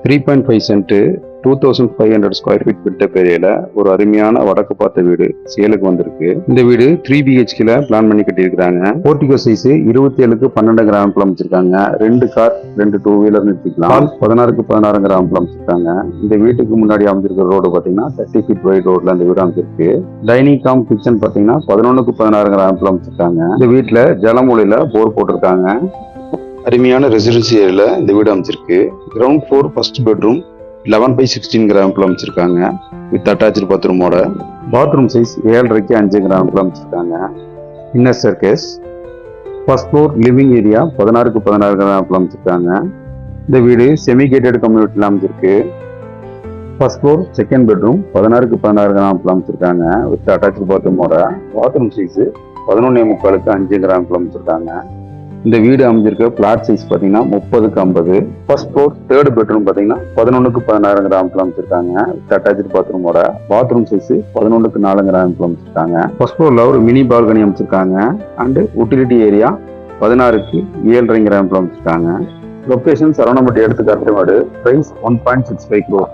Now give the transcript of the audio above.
3.5 send 2500 square feet build up ஏரியால ஒரு அருமையான வடக்கு பார்த்த வீடு சேலுக்கு வந்திருக்கு. இந்த வீடு 3 BHKல பிளான் பண்ணி கட்டியிருக்காங்க. போர்டிகோ சைஸ் 27க்கு 12 கிராம்ல அமைச்சிருக்காங்க. 2 கார் 2 டூ வீலர் நிறுத்திக்கலாம். 16க்கு 16 கிராம்ல அமைச்சிருக்காங்க. இந்த வீட்டுக்கு முன்னாடி அமைச்சிருக்கிற ரோடு பாத்தீங்கன்னா 30 ஃபீட் வைட் ரோட்ல இந்த வீடு அமைச்சிருக்கு. டைனிங் கம் கிச்சன் பாத்தீங்கன்னா 11க்கு 16 கிராம்ல அமைச்சிருக்காங்க. இந்த வீட்டுல ஜலமூலையில போர் போட்டிருக்காங்க. அருமையான ரெசிடென்சி ஏரியால இந்த வீடு அமைச்சிருக்கு. கிரவுண்ட் ஃப்ளோர் ஃபர்ஸ்ட் பெட்ரூம் 11/16 கிராம்ல அமைச்சிருக்காங்க. வித் அட்டாச்சு பாத்ரூமோட. பாத்ரூம் சைஸ் 7.5க்கு 5 கிராம்ல அமைச்சிருக்காங்க. Inner staircase. First floor living area 16க்கு 16 கிராம்ல அமைச்சிருக்காங்க. இந்த வீடு செமி கேட்டட் கம்யூனிட்டில அமைச்சிருக்கு. ஃபர்ஸ்ட் ஃப்ளோர் செகண்ட் பெட்ரூம் 16க்கு 16 கிராம்ல அமைச்சிருக்காங்க. வித் அட்டாச்சு பாத்ரூமோட. பாத்ரூம் சைஸ் 11.75க்கு 5 கிராம்ல அமைச்சிருக்காங்க. இந்த வீடு அமைஞ்சிருக்க பிளாட் சைஸ் பார்த்தீங்கன்னா 30க்கு 50. ஃபர்ஸ்ட் ஃப்ளோர் தேர்ட் பெட்ரூம் பார்த்தீங்கன்னா 11க்கு 16 கிராம்ல அமைச்சிருக்காங்க. அட்டாச்சு பாத்ரூமோட. பாத்ரூம் சைஸ் 11க்கு 4 கிராம்ல அமைச்சிருக்காங்க. ஃபர்ஸ்ட் ஃப்ளோர்ல ஒரு மினி பால்கனி அமைச்சிருக்காங்க. அண்ட் யூட்டிலிட்டி ஏரியா 16க்கு 7.5 கிராம்ல அமைச்சிருக்காங்க. லொகேஷன் சரவணம்பட்டி அடுத்து கரெக்டாடு. Price 1.65 crore.